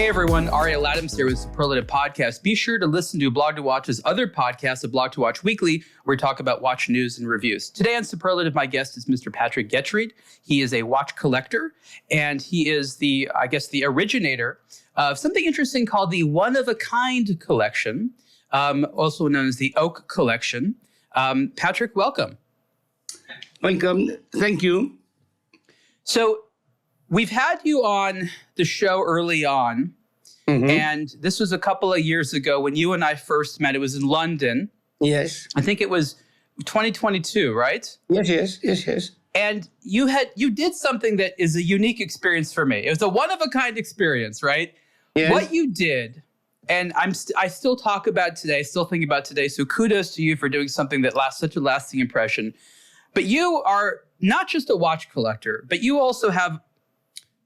Hey everyone, Ariel Adams here with Superlative Podcast. Be sure to listen to aBlogtoWatch's other podcast, aBlogtoWatch Weekly, where we talk about watch news and reviews. Today on Superlative, my guest is Mr. Patek Getreide. He is a watch collector, and he is the originator of something interesting called the one-of-a-kind collection, also known as the Oak Collection. Patek, welcome. Welcome. Thank you. So we've had you on the show early on, and this was a couple of years ago when you and I first met. It was in London. Yes. I think it was 2022, right? Yes. And you did something that is a unique experience for me. It was a one-of-a-kind experience, right? Yes. What you did, and I still talk about today, still think about today, so kudos to you for doing something that such a lasting impression. But you are not just a watch collector, but you also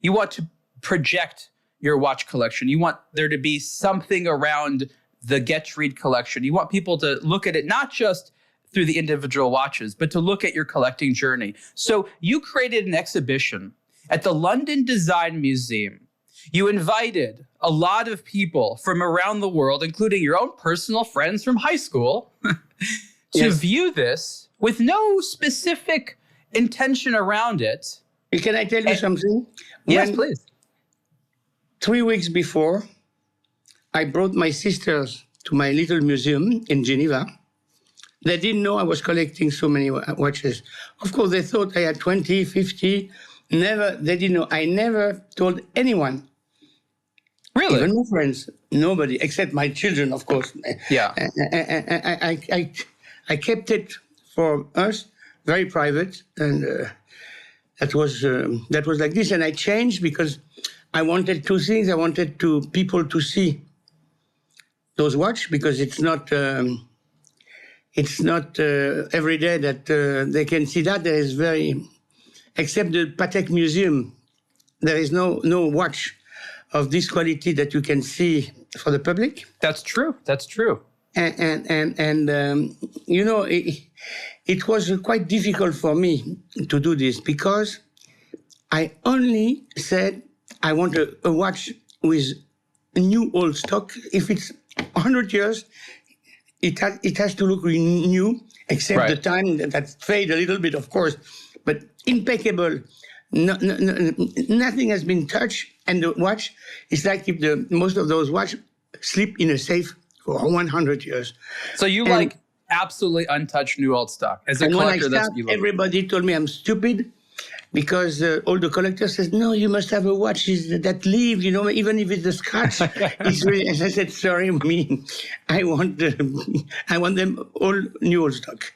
you want to project your watch collection. You want there to be something around the Getreide collection. You want people to look at it not just through the individual watches, but to look at your collecting journey. So you created an exhibition at the London Design Museum. You invited a lot of people from around the world, including your own personal friends from high school, to view this with no specific intention around it. Can I tell you something? Yes, please. 3 weeks before, I brought my sisters to my little museum in Geneva. They didn't know I was collecting so many watches. Of course, they thought I had 20, 50. They didn't know. I never told anyone. Really? Even my friends. Nobody, except my children, of course. Yeah. I kept it for us, very private, and that was like this. And I changed because I wanted two things. I wanted people to see those watches, because it's not every day that they can see that. There is except the Patek Museum, there is no watch of this quality that you can see for the public. That's true. And it was quite difficult for me to do this, because I only said I want a watch with new old stock. If it's 100 years, it has to look new, except the time that fade a little bit, of course, but impeccable. Nothing has been touched, and the watch is like if most of those watches sleep in a safe for 100 years. So you like absolutely untouched new old stock. As a collector, that's what you love. Everybody told me I'm stupid, because all the collectors says, no, you must have a watch that lives, even if it's a scratch. It's really, as I said, sorry, I want them all new old stock.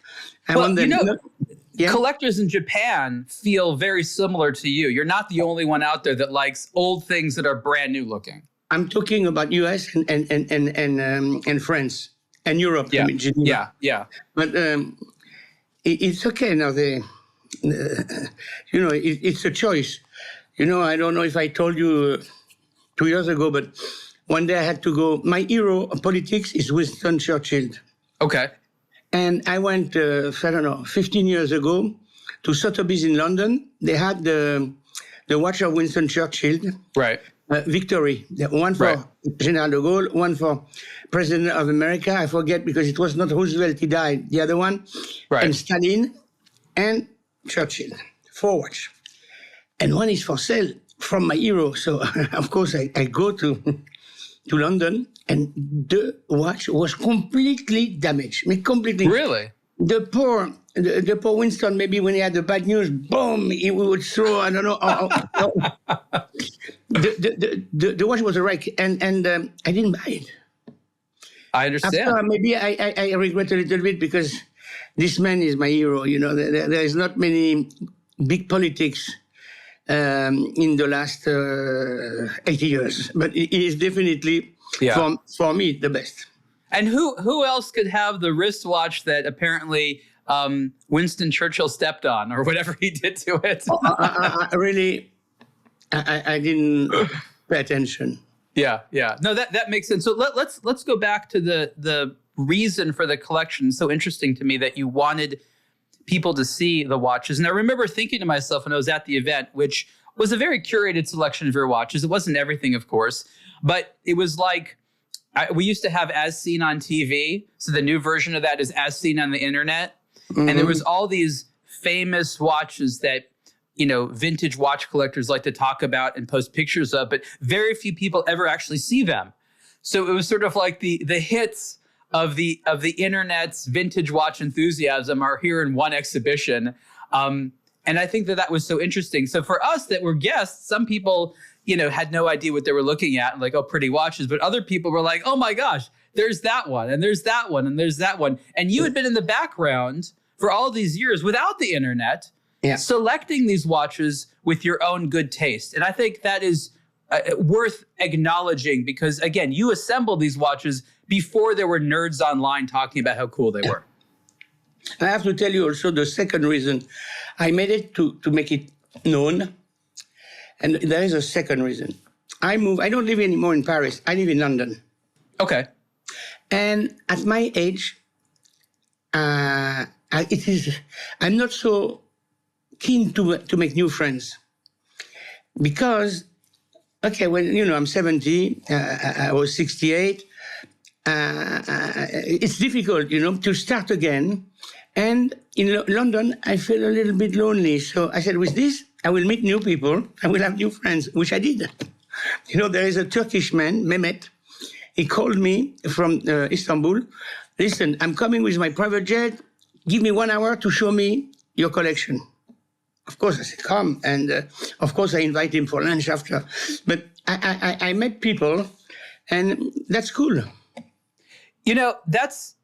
Collectors in Japan feel very similar to you. You're not the only one out there that likes old things that are brand new looking. I'm talking about US and France and Europe. Yeah, I mean, Geneva. yeah. But it's okay now. It's a choice. I don't know if I told you 2 years ago, but one day I had to go. My hero of politics is Winston Churchill. Okay. And I went, 15 years ago to Sotheby's in London. They had the watch of Winston Churchill. Right. Victory. One for General de Gaulle, one for President of America. I forget, because it was not Roosevelt, he died. The other one. Right. And Stalin and Churchill. 4 watch. And one is for sale from my hero. So, of course, I go to London, and the watch was completely damaged. Completely. Really? The poor Winston, maybe when he had the bad news, boom, he would throw, I don't know. The watch was a wreck, and I didn't buy it. I understand. After, maybe I regret a little bit, because this man is my hero. There is not many big politics in the last 80 years, but it is definitely, for me, the best. And who else could have the wristwatch that apparently Winston Churchill stepped on, or whatever he did to it? I didn't pay attention. Yeah. No, that makes sense. So let's go back to the reason for the collection. It's so interesting to me that you wanted people to see the watches. And I remember thinking to myself when I was at the event, which was a very curated selection of your watches. It wasn't everything, of course, but it was like, we used to have As Seen on TV. So the new version of that is As Seen on the internet. Mm-hmm. And there was all these famous watches that, vintage watch collectors like to talk about and post pictures of, but very few people ever actually see them. So it was sort of like the hits of the internet's vintage watch enthusiasm are here in one exhibition. And I think that was so interesting. So for us that were guests, some people, had no idea what they were looking at and like, oh, pretty watches. But other people were like, oh my gosh, there's that one and there's that one and there's that one. And you had been in the background for all these years without the internet, selecting these watches with your own good taste. And I think that is worth acknowledging because, again, you assembled these watches before there were nerds online talking about how cool they were. I have to tell you also the second reason. I made it to make it known. And there is a second reason. I don't live anymore in Paris. I live in London. Okay. And at my age, I'm not so keen to make new friends. Because, when, I'm 70, I was 68, it's difficult, to start again. And in London, I feel a little bit lonely. So I said, with this, I will meet new people. I will have new friends, which I did. There is a Turkish man, Mehmet. He called me from Istanbul. Listen, I'm coming with my private jet. Give me 1 hour to show me your collection. Of course, I said, come. And of course, I invite him for lunch after. But I met people, and that's cool. That's,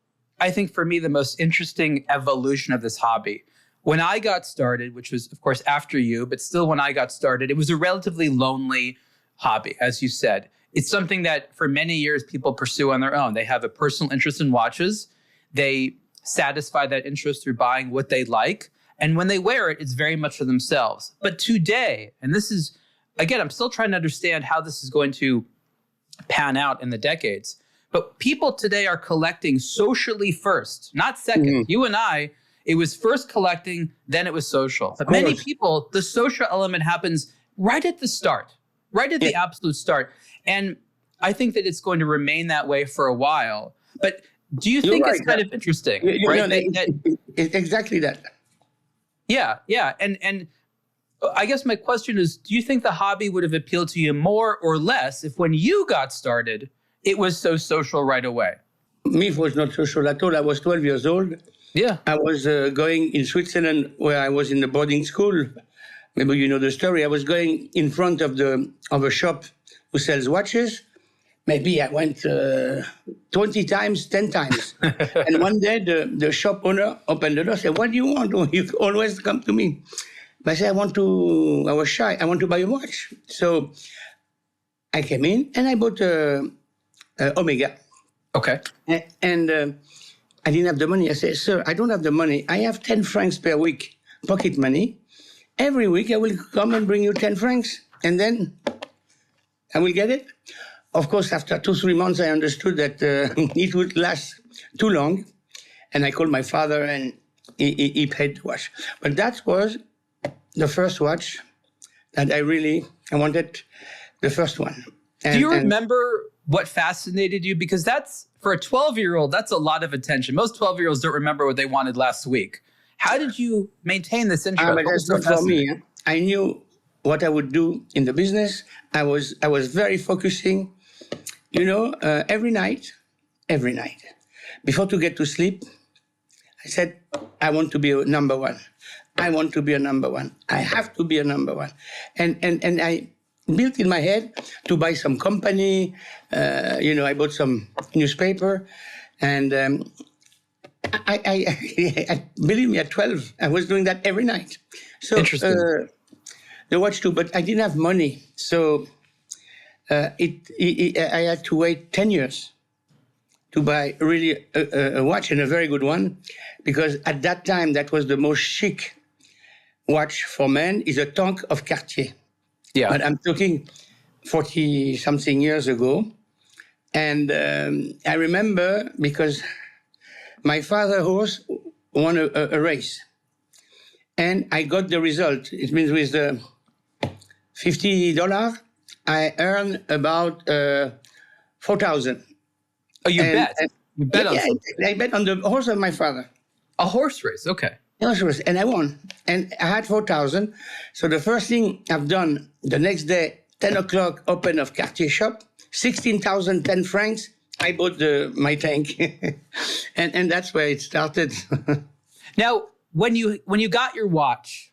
I think, for me, the most interesting evolution of this hobby. When I got started, which was, of course, after you, but still when I got started, it was a relatively lonely hobby, as you said. It's something that for many years people pursue on their own. They have a personal interest in watches. They satisfy that interest through buying what they like. And when they wear it, it's very much for themselves. But today, and this is, again, I'm still trying to understand how this is going to pan out in the decades. But people today are collecting socially first, not second. Mm-hmm. You and I, it was first collecting, then it was social. But many people, the social element happens right at the start, right at the absolute start. And I think that it's going to remain that way for a while. But do you think it's kind of interesting? Exactly that. Yeah. And I guess my question is, do you think the hobby would have appealed to you more or less if when you got started, it was so social right away? Me, it was not social at all. I was 12 years old. Yeah. I was going in Switzerland where I was in the boarding school. Maybe you know the story. I was going in front of a shop who sells watches. Maybe I went 20 times, 10 times. And one day the shop owner opened the door and said, what do you want? Oh, you always come to me. But I said, I was shy. I want to buy a watch. So I came in and I bought Omega. Okay. And I didn't have the money. I said, sir, I don't have the money. I have 10 francs per week, pocket money. Every week I will come and bring you 10 francs. And then I will get it. Of course, after 2-3 months, I understood that it would last too long. And I called my father and he paid the watch. But that was the first watch that I wanted, the first one. Do you remember what fascinated you? Because that's, for a 12-year-old, that's a lot of attention. Most 12-year-olds don't remember what they wanted last week. How did you maintain this interest? But that's not for me. I knew what I would do in the business. I was very focusing. Every night, before to get to sleep, I said, I want to be a number one. I want to be a number one. I have to be a number one. And I built in my head to buy some company. I bought some newspaper. And I believe me, at 12, I was doing that every night. So interesting. The watch too, but I didn't have money. So I had to wait 10 years to buy really a watch, and a very good one, because at that time, that was the most chic watch for men, is a Tank of Cartier. Yeah. But I'm talking 40-something years ago. And I remember because my father horse won a race. And I got the result. It means with $50, I earn about 4,000. Oh, you bet. You bet on something. I bet on the horse of my father. A horse race, okay. Horse race, and I won. And I had 4,000. So the first thing I've done the next day, 10 o'clock, open of Cartier shop, 16,000, 10 francs. I bought my tank. and that's where it started. Now, when you got your watch,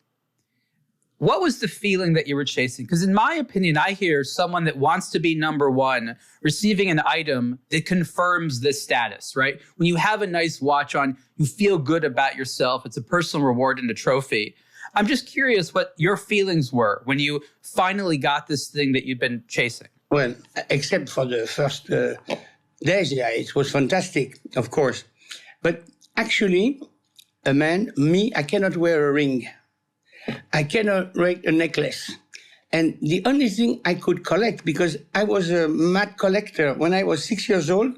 what was the feeling that you were chasing? Because in my opinion, I hear someone that wants to be number one receiving an item that confirms this status, right? When you have a nice watch on, you feel good about yourself. It's a personal reward and a trophy. I'm just curious what your feelings were when you finally got this thing that you've been chasing. Well, except for the first days, yeah, it was fantastic, of course. But actually, I cannot wear a ring. I cannot wear a necklace. And the only thing I could collect, because I was a mad collector. When I was 6 years old,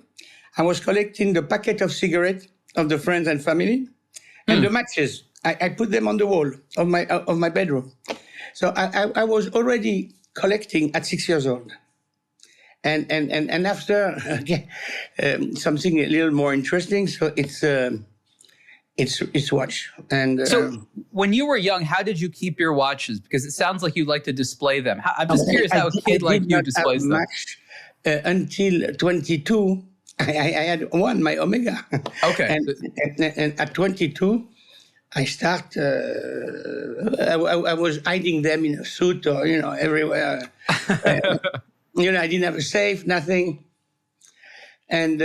I was collecting the packet of cigarettes of the friends and family and the matches. I put them on the wall of my bedroom. So I was already collecting at 6 years old. And after something a little more interesting, so it's watch. And so when you were young, how did you keep your watches? Because it sounds like you like to display them. I'm just curious how a kid like you displays them. Until 22, I had one, my Omega. Okay. And at 22, I start. I was hiding them in a suit or everywhere. I didn't have a safe, nothing. And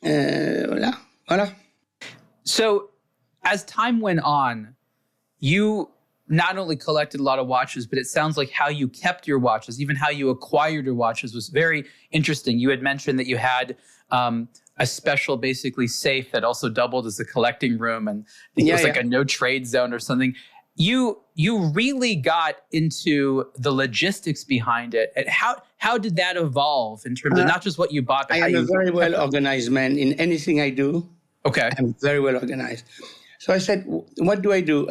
voila. So as time went on, you not only collected a lot of watches, but it sounds like how you kept your watches, even how you acquired your watches was very interesting. You had mentioned that you had a special basically safe that also doubled as a collecting room, and it was like a no trade zone or something. You really got into the logistics behind it. And how did that evolve in terms of not just what you bought, but I am a very well organized man in anything I do. Okay. I'm very well organized. So I said, what do I do?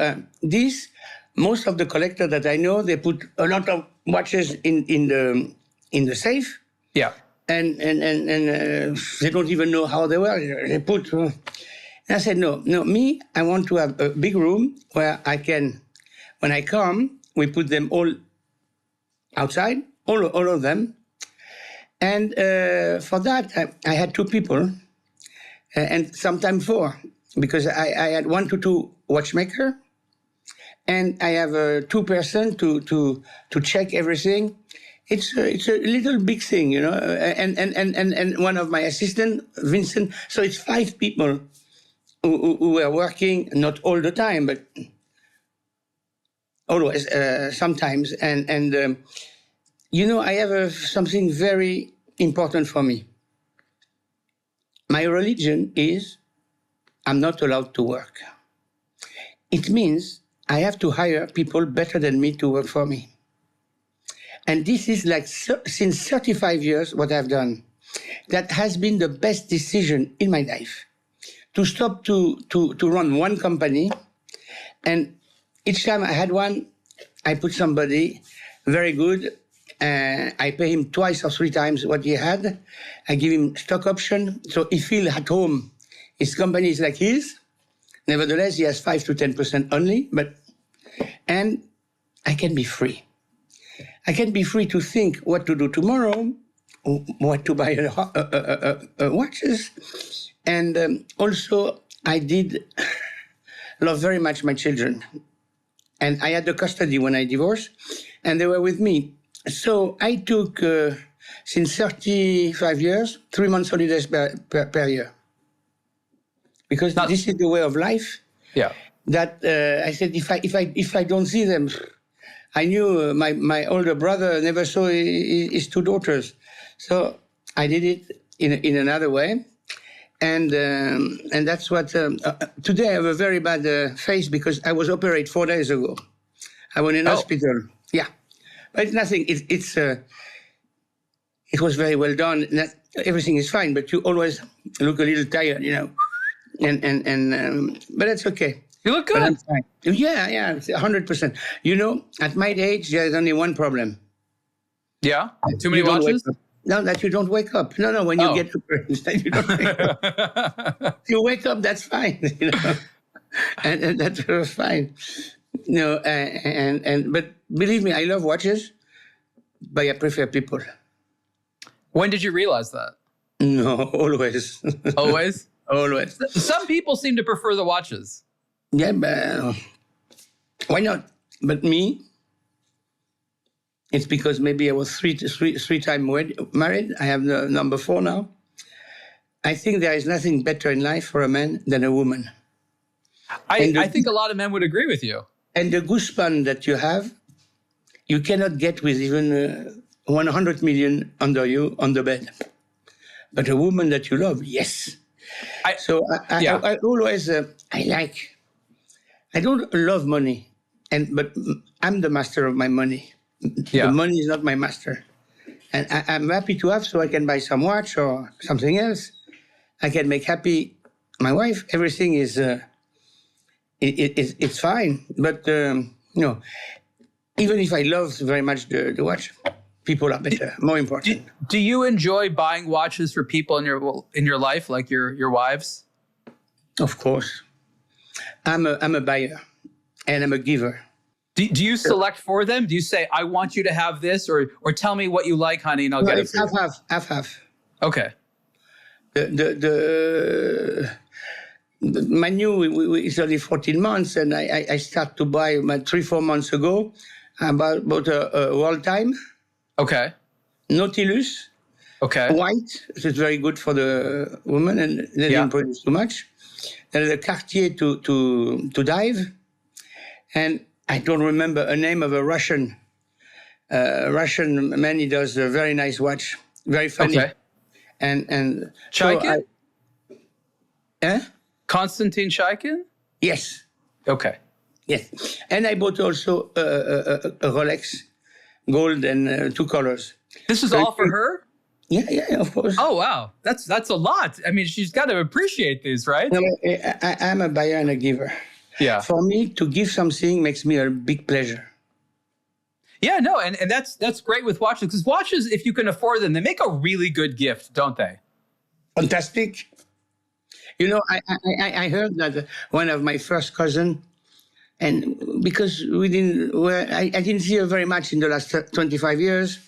Most of the collectors that I know, they put a lot of watches in the safe. Yeah. And they don't even know how they were. They put. And I said, no, me, I want to have a big room where I can, when I come, we put them all outside, all of them. And for that, I had two people. And sometimes 4, because I had 1 to 2 watchmaker, and I have a 2-person to check everything. It's a little big thing, and one of my assistant, Vincent. So it's 5 people who are working, not all the time, but always, sometimes. And I have something very important for me. My religion is I'm not allowed to work. It means I have to hire people better than me to work for me. And this is like since 35 years what I've done. That has been the best decision in my life. To stop to run one company. And each time I had one, I put somebody very good. I pay him 2 or 3 times what he had. I give him stock option. So he feels at home. His company is like his. Nevertheless, he has 5 to 10% only. And I can be free. I can be free to think what to do tomorrow, what to buy watches. And also, I did love very much my children. And I had the custody when I divorced, and they were with me. So I took, since 35 years, 3 months holidays per year. Because this is the way of life. Yeah. That I said, if I don't see them, I knew my older brother never saw his 2 daughters. So I did it in another way. And that's what, today I have a very bad face because I was operated 4 days ago. I was in hospital. Yeah. But it's nothing. It was very well done. Everything is fine, but you always look a little tired, And but that's okay. You look But I'm good. fine. Yeah, 100%. You know, at my age, there's only one problem. Yeah? Too many You don't watches? wake up. No, that you don't wake up. No, when you get to that you don't wake up. You wake up, that's fine. You know, and that's fine. No, but believe me, I love watches, but I prefer people. When did you realize that? No, always. Always? Always. Some people seem to prefer the watches. Yeah, but why not? But me, it's because maybe I was three times married. I have the number 4 now. I think there is nothing better in life for a man than a woman. I think a lot of men would agree with you. And the goosebump that you have, you cannot get with even 100 million under you on the bed. But a woman that you love, yes. I always, I don't love money, but I'm the master of my money. The money is not my master. And I'm happy to have, so I can buy some watch or something else. I can make happy my wife. Everything is, it's fine. But, even if I love very much the watch, people are better, more important. Do you enjoy buying watches for people in your life, like your wives? Of course. I'm a buyer and I'm a giver. Do you select for them? Do you say, I want you to have this, or tell me what you like, honey, and I'll get it for you? Half. Okay. My new is only 14 months, and I start to buy 3-4 months ago. About a world time. Okay. Nautilus. Okay. White. So it's very good for the woman, and they didn't produce too much. And the Cartier to dive, and I don't remember a name of a Russian man. He does a very nice watch, very funny. Okay. And Chaikin? So Konstantin Chaikin? Yes. Okay. Yes. And I bought also a Rolex, gold and 2 colors. This is all for her? Yeah, of course. Oh, wow. That's a lot. I mean, she's got to appreciate these, right? No, I'm a buyer and a giver. Yeah. For me, to give something makes me a big pleasure. Yeah, no, and that's great with watches, because watches, if you can afford them, they make a really good gift, don't they? Fantastic. You know, I heard that one of my first cousin, and because I didn't see her very much in the last 25 years,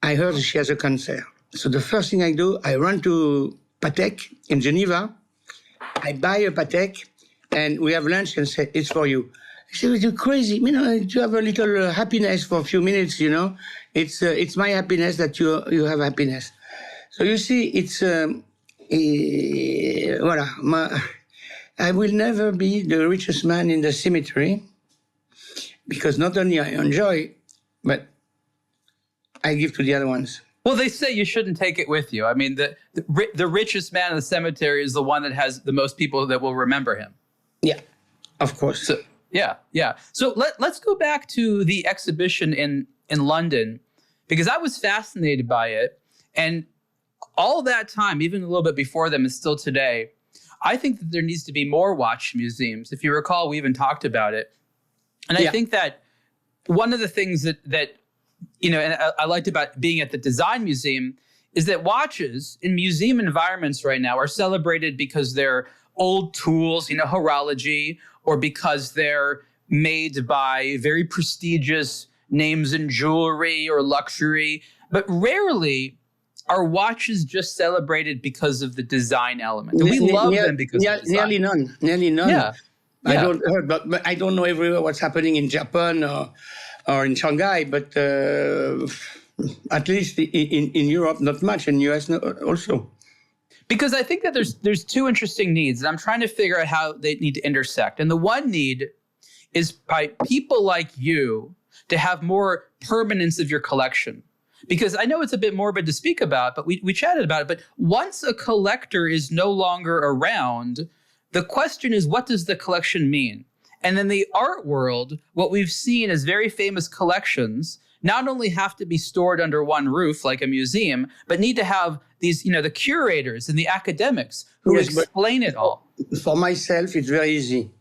I heard she has a cancer. So the first thing I do, I run to Patek in Geneva. I buy a Patek, and we have lunch and say, it's for you. I said, you're crazy. You know, you have a little happiness for a few minutes, you know. It's my happiness that you have happiness. So you see, it's, voilà. I will never be the richest man in the cemetery, because not only I enjoy, but I give to the other ones. Well, they say you shouldn't take it with you. I mean, the richest man in the cemetery is the one that has the most people that will remember him. Yeah, of course. So, yeah. So let's go back to the exhibition in London, because I was fascinated by it. And all that time, even a little bit before them and still today, I think that there needs to be more watch museums. If you recall, we even talked about it. And I think that one of the things that you know, and I liked about being at the design museum is that watches in museum environments right now are celebrated because they're old tools, you know, horology, or because they're made by very prestigious names in jewelry or luxury. But rarely are watches just celebrated because of the design element. And we love them because of the design. Nearly none. Yeah. But I don't know everywhere what's happening in Japan or in Shanghai, but at least in Europe, not much, in US also. Because I think that there's two interesting needs, and I'm trying to figure out how they need to intersect. And the one need is by people like you to have more permanence of your collection. Because I know it's a bit morbid to speak about, but we chatted about it. But once a collector is no longer around, the question is, what does the collection mean? And in the art world, what we've seen is very famous collections not only have to be stored under one roof like a museum, but need to have these, you know, the curators and the academics who explain it all. For myself, it's very easy.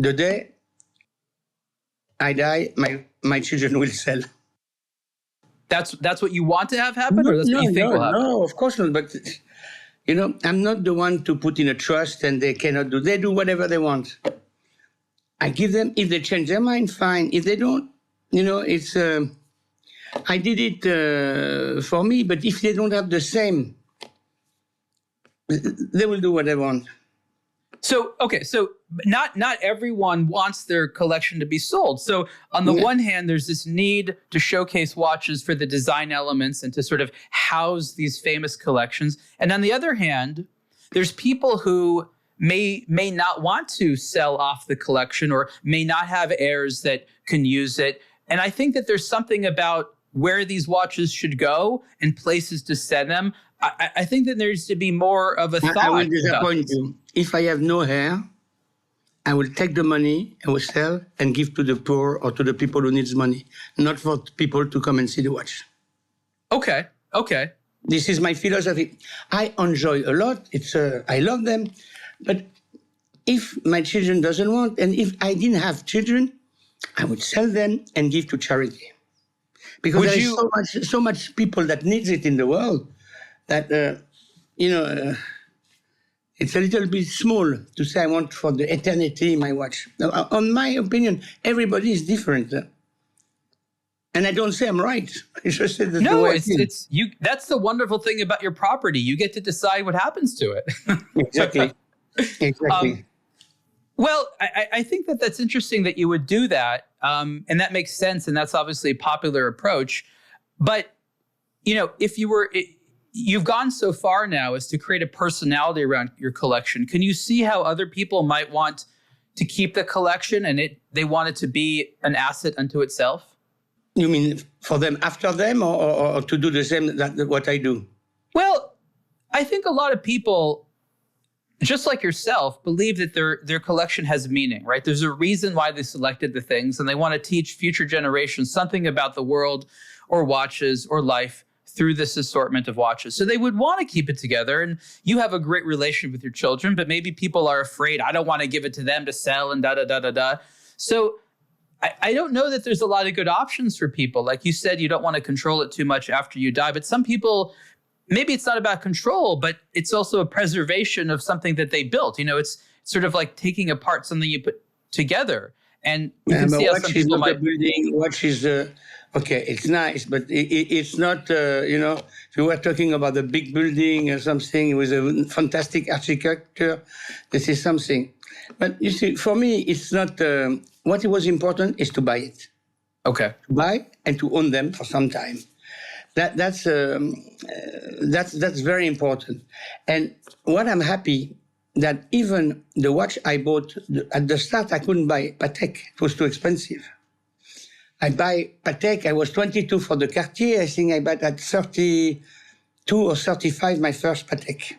the day I die, my children will sell. That's what you want to have happen, or that's what you think will happen? No, of course not. But I'm not the one to put in a trust, and they cannot do. They do whatever they want. I give them. If they change their mind, fine. If they don't, it's. I did it for me, but if they don't have the same, they will do what they want. So not everyone wants their collection to be sold. So on the one hand, there's this need to showcase watches for the design elements and to sort of house these famous collections. And on the other hand, there's people who may not want to sell off the collection or may not have heirs that can use it. And I think that there's something about where these watches should go and places to send them. I think that there needs to be more of a thought. I will disappoint you. If I have no hair, I will take the money, I will sell and give to the poor or to the people who needs money, not for people to come and see the watch. Okay. This is my philosophy. I enjoy a lot. I love them. But if my children doesn't want, and if I didn't have children, I would sell them and give to charity. Because there is so much people that needs it in the world that, it's a little bit small to say I want for the eternity my watch. On my opinion, everybody is different. And I don't say I'm right. I just say that's the way it's you. That's the wonderful thing about your property. You get to decide what happens to it. Exactly. Well, I think that's interesting that you would do that. And that makes sense. And that's obviously a popular approach. But, if you've gone so far now as to create a personality around your collection. Can you see how other people might want to keep the collection and they want it to be an asset unto itself? You mean for them after them or to do the same that what I do? Well, I think a lot of people, just like yourself, believe that their collection has meaning, right? There's a reason why they selected the things, and they want to teach future generations something about the world or watches or life through this assortment of watches. So they would want to keep it together, and you have a great relationship with your children, but maybe people are afraid, I don't want to give it to them to sell and da-da-da-da-da. So I don't know that there's a lot of good options for people. Like you said, you don't want to control it too much after you die, but some people, maybe it's not about control, but it's also a preservation of something that they built. It's sort of like taking apart something you put together. And you can see how some people might... Watch is... Okay, it's nice, but it's not, if you were talking about a big building or something with a fantastic architecture, this is something. But you see, for me, it's not, what was important is to buy it. Okay. To buy and to own them for some time. That's very important. And what I'm happy that even the watch I bought, at the start, I couldn't buy Patek. It was too expensive. I buy Patek. I was 22 for the Cartier. I think I bought at 32 or 35 my first Patek.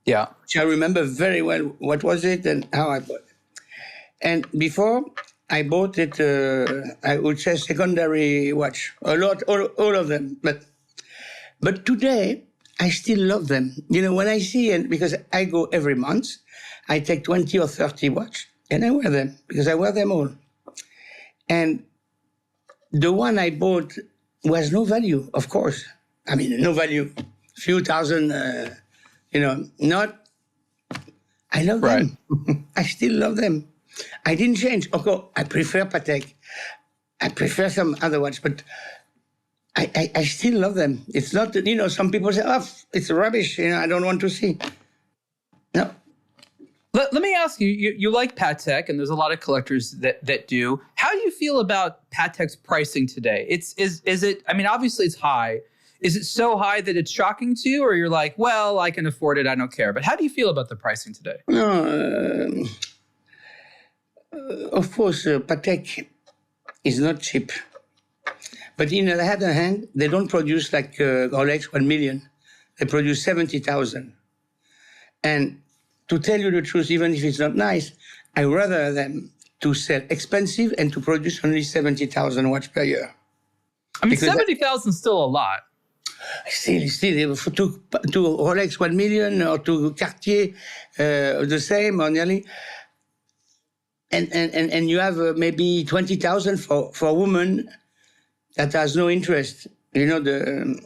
Yeah. Which I remember very well what was it and how I bought it. And before I bought it, I would say secondary watch. A lot, all of them. But today, I still love them. When I see, and because I go every month, I take 20 or 30 watch and I wear them because I wear them all. And the one I bought was no value, of course. I mean, no value. Few thousand, not. I love them. I still love them. I didn't change. Of course, I prefer Patek. I prefer some other watch, but I still love them. It's not, some people say, it's rubbish, I don't want to see. No. Let me ask you, you like Patek, and there's a lot of collectors that do. How do you feel about Patek's pricing today? Is it, obviously it's high. Is it so high that it's shocking to you, or you're like, well, I can afford it, I don't care. But how do you feel about the pricing today? No, of course, Patek is not cheap. But on the other hand, they don't produce like Rolex 1 million. They produce 70,000. And to tell you the truth, even if it's not nice, I rather them to sell expensive and to produce only 70,000 watch per year. 70,000 is still a lot. Still, to Rolex 1 million or to Cartier, the same or nearly. and you have maybe 20,000 for a woman that has no interest. You know, the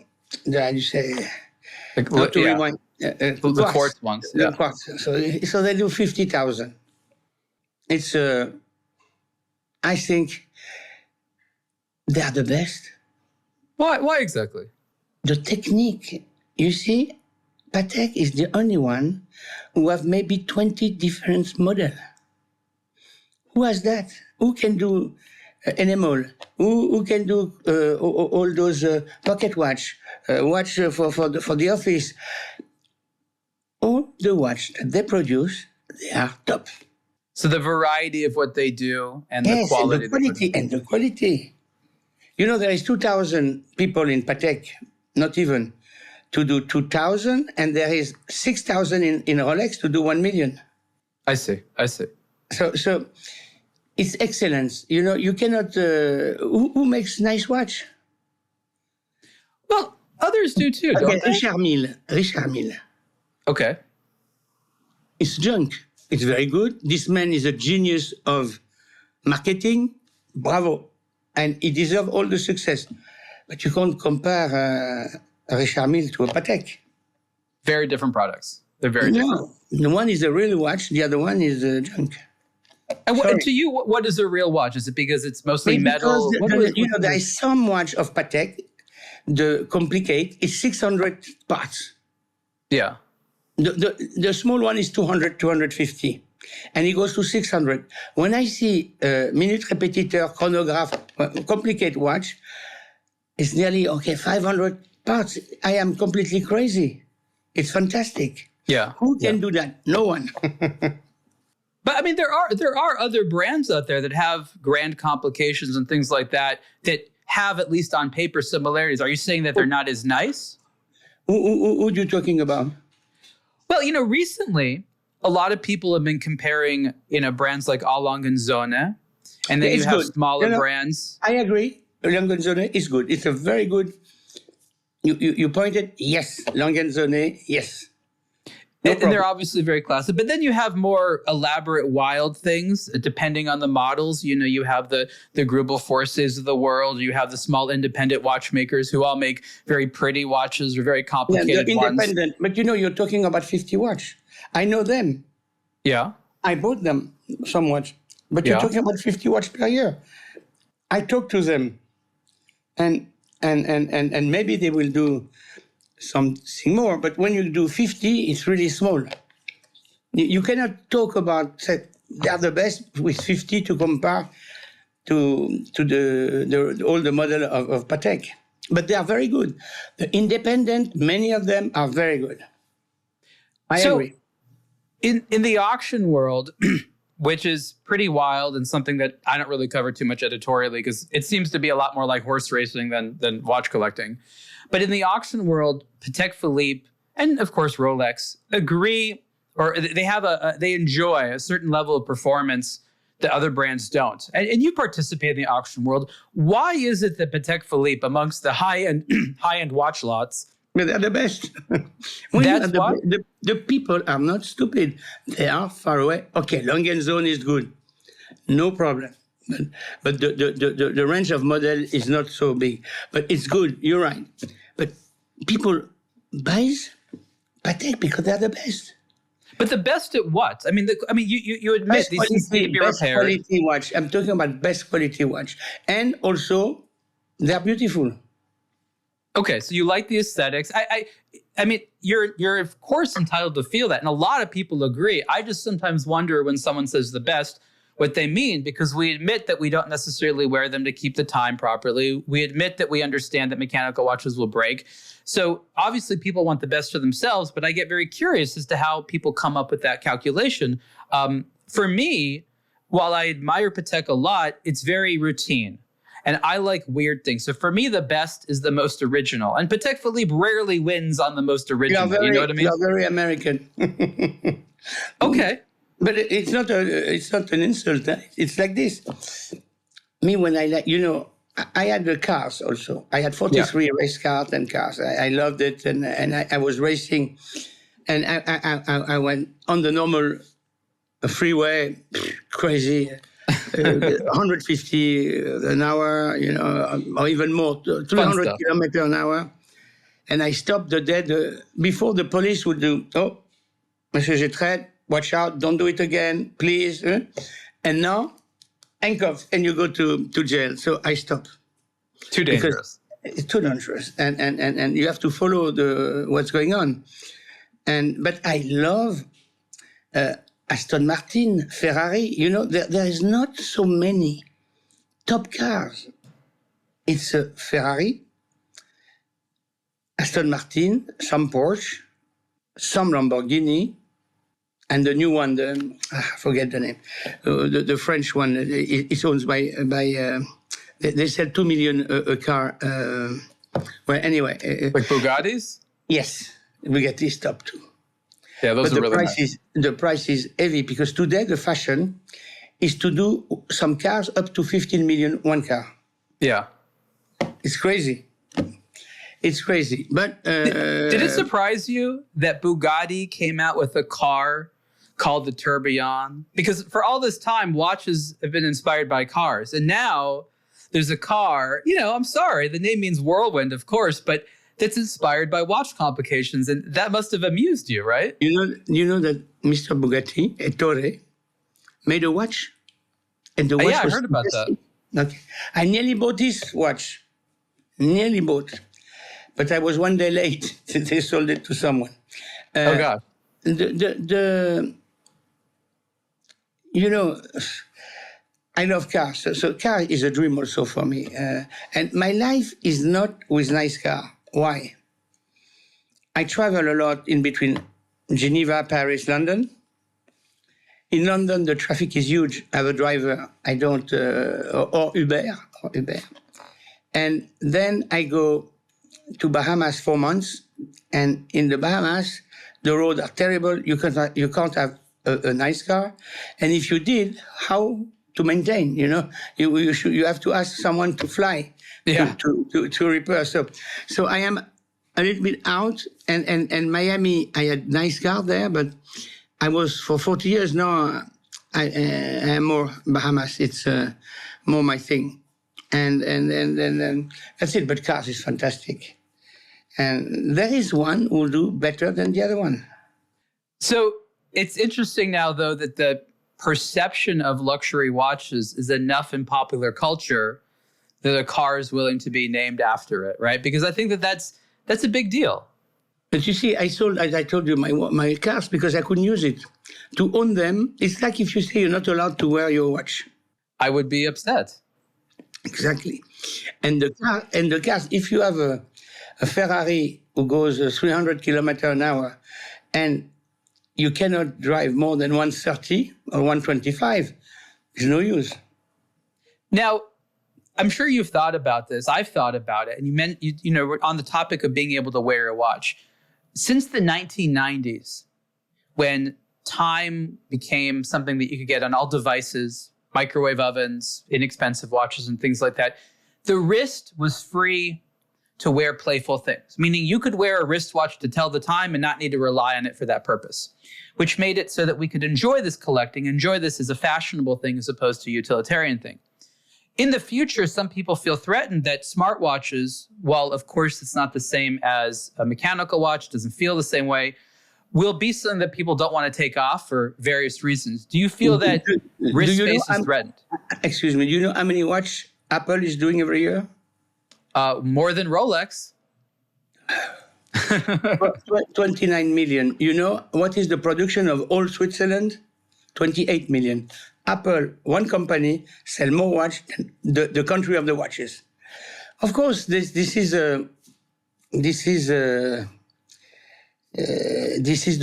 how you say, how to rewind. The quartz ones. Yeah. The quartz. So they do 50,000. It's, I think they are the best. Why exactly? The technique, you see, Patek is the only one who have maybe 20 different models. Who has that? Who can do enamel? Who can do all those pocket watch for the office? All the watch that they produce, they are top. So the variety of what they do and yes, the quality. And the quality. You know, there is 2,000 people in Patek, not even, to do 2,000, and there is 6,000 in Rolex to do 1 million. I see. So it's excellence. You know, you cannot... who makes nice watch? Well, others do too, don't they? Richard Mille. Okay. It's junk. It's very good. This man is a genius of marketing. Bravo. And he deserves all the success. But you can't compare Richard Mille to a Patek. Very different products. They're very different. The one is a real watch. The other one is junk. And to you, what is a real watch? Is it because it's mostly metal? There is some watch of Patek, the complicate, is 600 parts. Yeah. The small one is 200, 250. And it goes to 600. When I see minute repetiteur, chronograph, complicate watch, it's nearly, 500 parts. I am completely crazy. It's fantastic. Yeah. Who can do that? No one. But I mean, there are other brands out there that have grand complications and things like that have, at least on paper, similarities. Are you saying that they're not as nice? Who are you talking about? Well, recently, a lot of people have been comparing, brands like A. Lange & Söhne, and then you have smaller brands. I agree. Lange & Söhne is good. It's a very good... You pointed, yes. Lange & Söhne, yes. And they're obviously very classic. But then you have more elaborate, wild things, depending on the models. You have the Grubel Forces of the world. You have the small independent watchmakers who all make very pretty watches or very complicated ones. Independent. But you're talking about 50 watch. I know them. Yeah. I bought them somewhat. But you're talking about 50 watch per year. I talk to them. And maybe they will do something more, but when you do 50, it's really small. You cannot talk about they are the best with 50 to compare to all the model of Patek. But they are very good. The independent, many of them are very good. I agree. In the auction world, which is pretty wild and something that I don't really cover too much editorially because it seems to be a lot more like horse racing than watch collecting. But in the auction world, Patek Philippe and, of course, Rolex agree, or they enjoy a certain level of performance that other brands don't. And you participate in the auction world. Why is it that Patek Philippe, amongst the high-end watch lots, they're the best? The people are not stupid. They are far away. Okay, Lange & Söhne is good. No problem. But the range of model is not so big. But it's good. You're right. But people buy Patek because they're the best. But the best at what? I mean, you admit these things need to be repaired. Best quality watch. I'm talking about best quality watch. And also, they're beautiful. Okay, so you like the aesthetics. I mean, you're of course entitled to feel that, and a lot of people agree. I just sometimes wonder when someone says the best, what they mean, because we admit that we don't necessarily wear them to keep the time properly. We admit that we understand that mechanical watches will break. So obviously people want the best for themselves, but I get very curious as to how people come up with that calculation. For me, while I admire Patek a lot, it's very routine. And I like weird things. So for me, the best is the most original. And Patek Philippe rarely wins on the most original. You know what I mean? You're very American. Okay. But it's not an insult. It's like this. Me, when I had the cars also. I had 43 race cars and cars. I loved it, and I was racing. And I went on the normal a freeway, crazy, 150 an hour, or even more, 300 kilometers an hour. And I stopped the dead before the police would do, oh, Monsieur Getreide, watch out, don't do it again, please. And now, handcuffs, and you go to jail. So I stopped. Too dangerous. It's too dangerous. And you have to follow what's going on. But I love Aston Martin, Ferrari. There is not so many top cars. It's a Ferrari, Aston Martin, some Porsche, some Lamborghini, and the new one, I forget the name, the French one. It's owned by they sell 2 million a car. Well, anyway, like Bugattis. Yes, Bugattis top too. Yeah, those but are really nice. The price is heavy because today the fashion is to do some cars up to 15 million one car. Yeah, it's crazy. It's crazy. But did it surprise you that Bugatti came out with a car called the Tourbillon? Because for all this time, watches have been inspired by cars, and now there's a car. I'm sorry, the name means whirlwind, of course, but that's inspired by watch complications, and that must have amused you, right? You know that Mr. Bugatti, Ettore, made a watch, and the watch I heard about that. Okay, I nearly bought this watch, but I was one day late. They sold it to someone. Oh God! I love cars, so car is a dream also for me, and my life is not with nice car. Why? I travel a lot in between Geneva, Paris, London. In London, the traffic is huge. I have a driver. I don't, or Uber. And then I go to Bahamas 4 months. And in the Bahamas, the roads are terrible. You can't have a nice car. And if you did, how to maintain? You have to ask someone to fly. Yeah. To repair. So I am a little bit out, and Miami, I had nice car there, but I was for 40 years now. I am more Bahamas. It's more my thing, and that's it. But cars is fantastic, and there is one who will do better than the other one. So it's interesting now, though, that the perception of luxury watches is enough in popular culture that a car is willing to be named after it, right? Because I think that's a big deal. But you see, I sold, as I told you, my cars because I couldn't use it. To own them, it's like if you say you're not allowed to wear your watch. I would be upset. Exactly. And the cars, if you have a Ferrari who goes 300 kilometers an hour and you cannot drive more than 130 or 125, there's no use. Now, I'm sure you've thought about this. I've thought about it. And we're on the topic of being able to wear a watch. Since the 1990s, when time became something that you could get on all devices, microwave ovens, inexpensive watches and things like that, the wrist was free to wear playful things, meaning you could wear a wristwatch to tell the time and not need to rely on it for that purpose, which made it so that we could enjoy this collecting, enjoy this as a fashionable thing as opposed to a utilitarian thing. In the future, some people feel threatened that smartwatches, while of course it's not the same as a mechanical watch, doesn't feel the same way, will be something that people don't want to take off for various reasons. Do you feel that wrist space is threatened? Excuse me, do you know how many watch Apple is doing every year? More than Rolex. 29 million. You know what is the production of all Switzerland? 28 million. Apple, one company, sell more watch than the country of the watches. Of course, this is the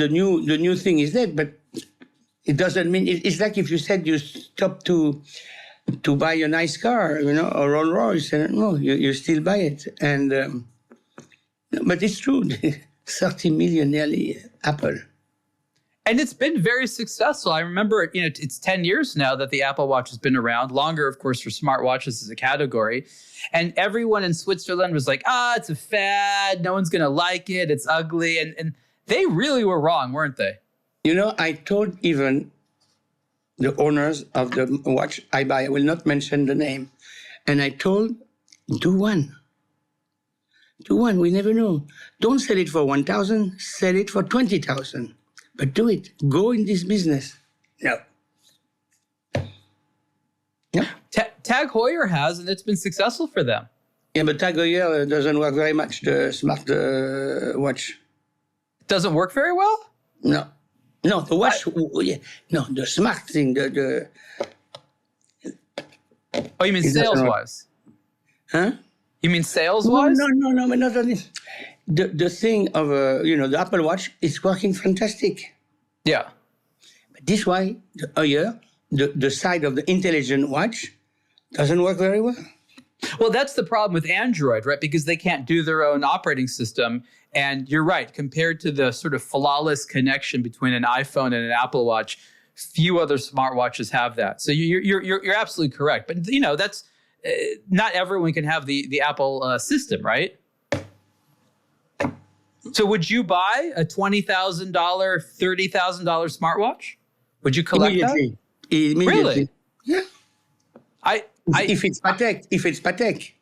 new thing is that, but it doesn't mean it's like if you said you stop to buy a nice car, a Rolls Royce, and no, you still buy it, and but it's true, 30 million nearly Apple. And it's been very successful. I remember, it's 10 years now that the Apple Watch has been around, longer, of course, for smartwatches as a category. And everyone in Switzerland was like, it's a fad. No one's going to like it. It's ugly. And they really were wrong, weren't they? I told even the owners of the watch I buy. I will not mention the name. And I told, do one. Do one. We never know. Don't sell it for 1,000. Sell it for 20,000. But do it. Go in this business. No. Yeah. Tag Heuer has, and it's been successful for them. Yeah, but Tag Heuer doesn't work very much, the smart watch. Doesn't work very well? No. No, the watch, no, the smart thing, Oh, you mean sales-wise? Huh? You mean sales-wise? No, but not only. The thing of, the Apple Watch is working fantastic. Yeah. But this way, the side of the intelligent watch doesn't work very well. Well, that's the problem with Android, right? Because they can't do their own operating system. And you're right, compared to the sort of flawless connection between an iPhone and an Apple Watch, few other smartwatches have that. So you're absolutely correct. But, that's not everyone can have the Apple system, right? So would you buy a $20,000, $30,000 smartwatch? Would you collect that? Immediately. Really? Yeah. If it's Patek.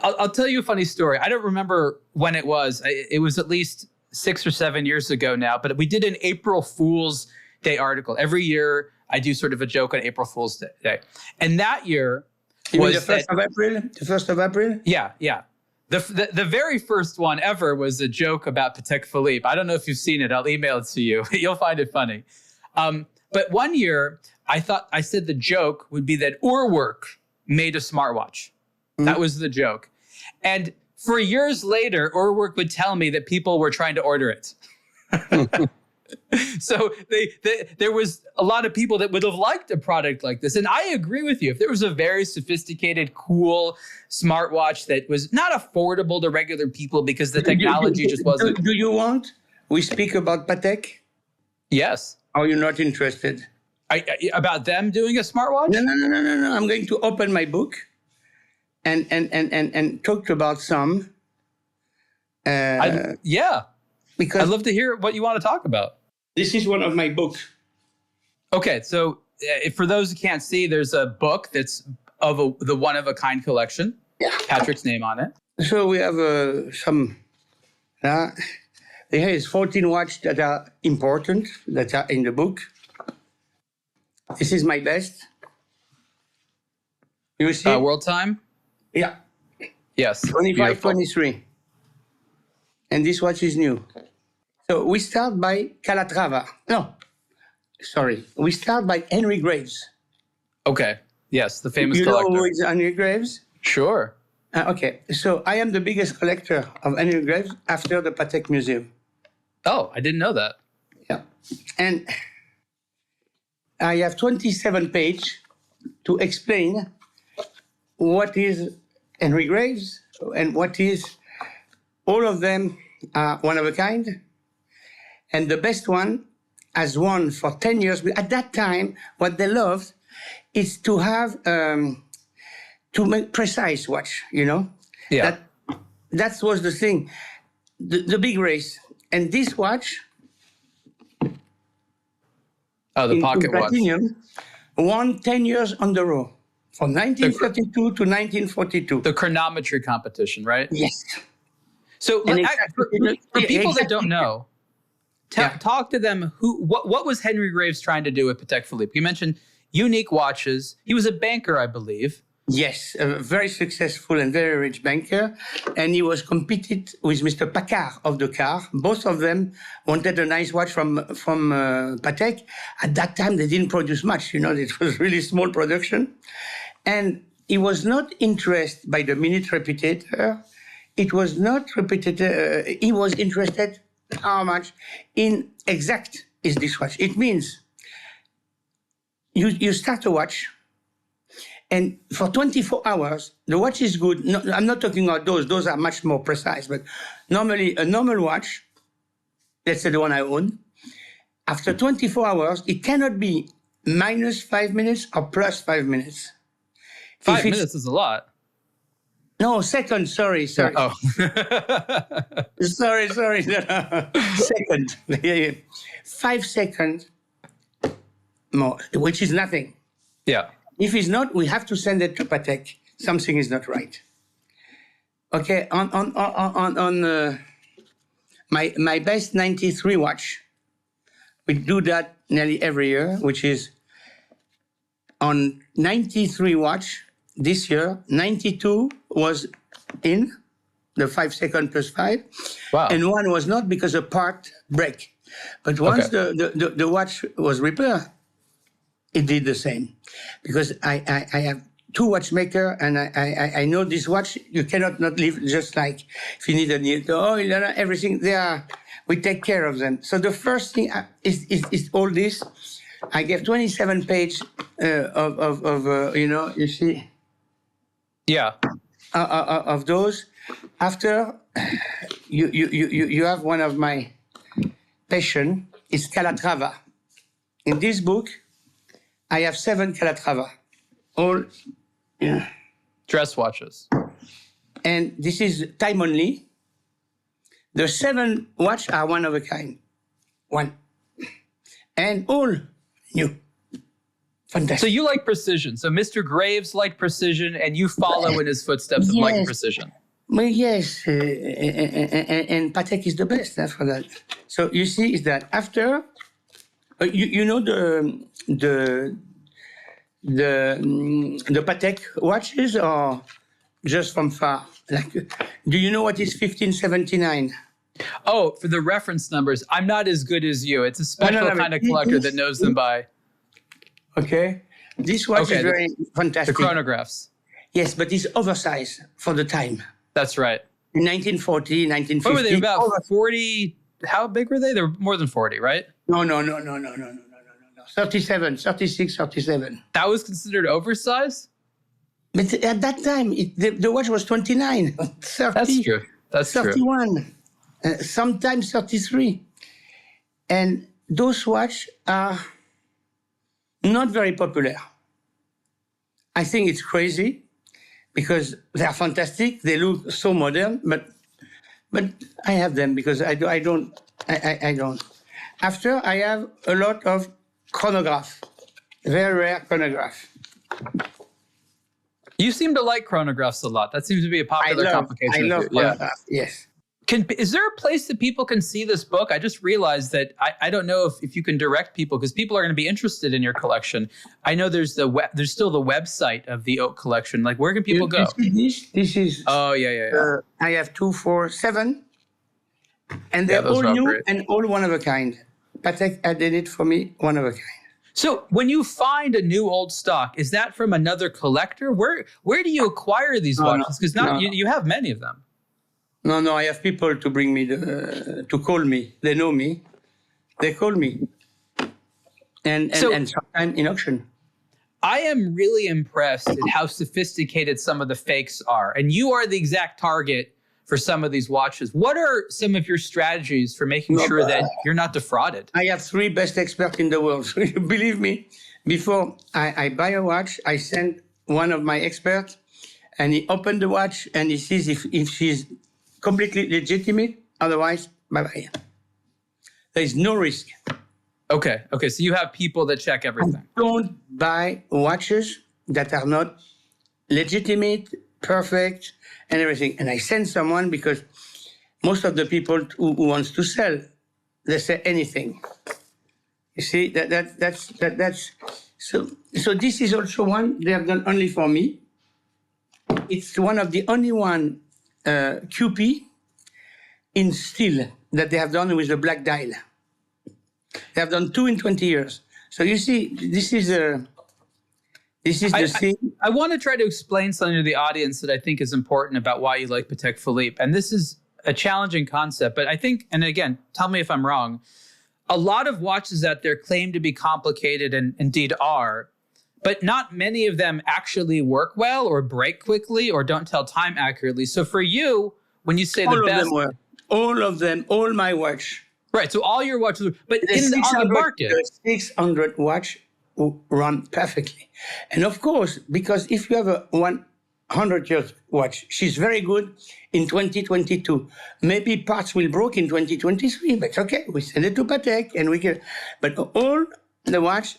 I'll tell you a funny story. I don't remember when it was. It was at least 6 or 7 years ago now, but we did an April Fool's Day article. Every year I do sort of a joke on April Fool's Day. And that year was the 1st of April? The 1st of April? Yeah. The very first one ever was a joke about Patek Philippe. I don't know if you've seen it. I'll email it to you. You'll find it funny. But one year I said the joke would be that Urwerk made a smartwatch. Mm-hmm. That was the joke. And for years later, Urwerk would tell me that people were trying to order it. So there was a lot of people that would have liked a product like this. And I agree with you. If there was a very sophisticated, cool smartwatch that was not affordable to regular people because the technology just wasn't. Do you want we speak about Patek? Yes. Are you not interested? About them doing a smartwatch? No. I'm going to open my book and talk about some. Because I'd love to hear what you want to talk about. This is one of my books. Okay, so for those who can't see, there's a book that's of the one-of-a-kind collection. Yeah. Patrick's name on it. So we have some. Here is 14 watches that are important, that are in the book. This is my best. You see? World time? Yeah. Yes. 25, 23. And this watch is new. So we start by Calatrava. We start by Henry Graves. Okay. Yes, the famous collector. You know who is Henry Graves? Sure. Okay. So I am the biggest collector of Henry Graves after the Patek Museum. Oh, I didn't know that. Yeah. And I have 27 pages to explain what is Henry Graves and what is all of them are one of a kind. And the best one has won for 10 years. But at that time, what they loved is to have, to make precise watch, Yeah. That was the thing, the big race. And this watch, the pocket watch, won 10 years on the row, from 1932 to 1942. The chronometry competition, right? Yes. So for people that don't know, talk to them. What was Henry Graves trying to do with Patek Philippe? You mentioned unique watches. He was a banker, I believe. Yes, a very successful and very rich banker. And he was competed with Mr. Paccard of the car. Both of them wanted a nice watch from Patek. At that time, they didn't produce much. It was really small production. And he was not interested by the minute repetitor. It was not repetitor. He was interested how much in exact is this watch. It means you start a watch, and for 24 hours, the watch is good. No, I'm not talking about those. Those are much more precise. But normally, a normal watch, let's say the one I own, after 24 hours, it cannot be minus 5 minutes or plus 5 minutes. 5 minutes is a lot. No, seconds. Sorry. Oh. sorry. Second. 5 seconds more, which is nothing. Yeah. If it's not, we have to send it to Patek. Something is not right. Okay, on my best 93 watch, we do that nearly every year, which is on 93 watch this year, 92 was in the 5 second plus 5. Wow. And one was not because a part break. But once the watch was repaired, it did the same. Because I have two watchmakers, and I know this watch, you cannot not live just like if you need the oil, everything, we take care of them. So the first thing is all this. I gave 27 pages of you see. Yeah. Of those. After, you have one of my passion, is Calatrava. In this book, I have 7 Calatrava. All, dress watches. And this is time only. The 7 watch are one of a kind. One. And all new. Fantastic. So you like precision. So Mr. Graves liked precision, and you follow in his footsteps of liking precision. Well, yes. And Patek is the best for that. So you see is that after, you know the Patek watches, or just from far? Like, do you know what is 1579? Oh, for the reference numbers, I'm not as good as you. It's a special kind of collector that knows them by. Okay. This watch is very fantastic. The chronographs. Yes, but it's oversized for the time. That's right. In 1940, 1950. What were they, about 40? How big were they? They were more than 40, right? No. 37, 36, 37. That was considered oversized? But at that time, the watch was 29, 30. That's true. That's 31, sometimes 33. And those watches are not very popular. I think it's crazy because they are fantastic. They look so modern, but I have them because I don't. After, I have a lot of chronograph, very rare chronograph. You seem to like chronographs a lot. That seems to be a popular complication. I love chronograph, yes. Is there a place that people can see this book? I just realized that I don't know if you can direct people, because people are going to be interested in your collection. I know there's still the website of the Oak collection. Like, where can people go? This is. Oh, yeah. I have 2, 4, 7. And they're all new great. And all one of a kind. Patek added it for me, one of a kind. So when you find a new old stock, is that from another collector? Where do you acquire these watches? Because you have many of them. No, I have people to bring me, to call me. They know me. They call me. And sometimes in auction. I am really impressed at how sophisticated some of the fakes are. And you are the exact target for some of these watches. What are some of your strategies for making sure that you're not defrauded? I have 3 best experts in the world. So believe me, before I buy a watch, I send one of my experts, and he opens the watch and he sees if she's completely legitimate. Otherwise, bye-bye. There is no risk. Okay. So you have people that check everything. I don't buy watches that are not legitimate, perfect, and everything. And I send someone because most of the people who wants to sell, they say anything. You see, that's so this is also one they have done only for me. It's one of the only one QP in steel that they have done with a black dial. They have done 2 in 20 years. So you see, this is the thing. I want to try to explain something to the audience that I think is important about why you like Patek Philippe. And this is a challenging concept, but I think, and again, tell me if I'm wrong, a lot of watches out there claim to be complicated and indeed are, but not many of them actually work well or break quickly or don't tell time accurately. So for you, when you say the best... All of them, all my watch. Right, so all your watches, but on the market... The 600 watch run perfectly. And of course, because if you have a 100 years watch, she's very good in 2022. Maybe parts will break in 2023, but okay, we send it to Patek and we can. But all the watch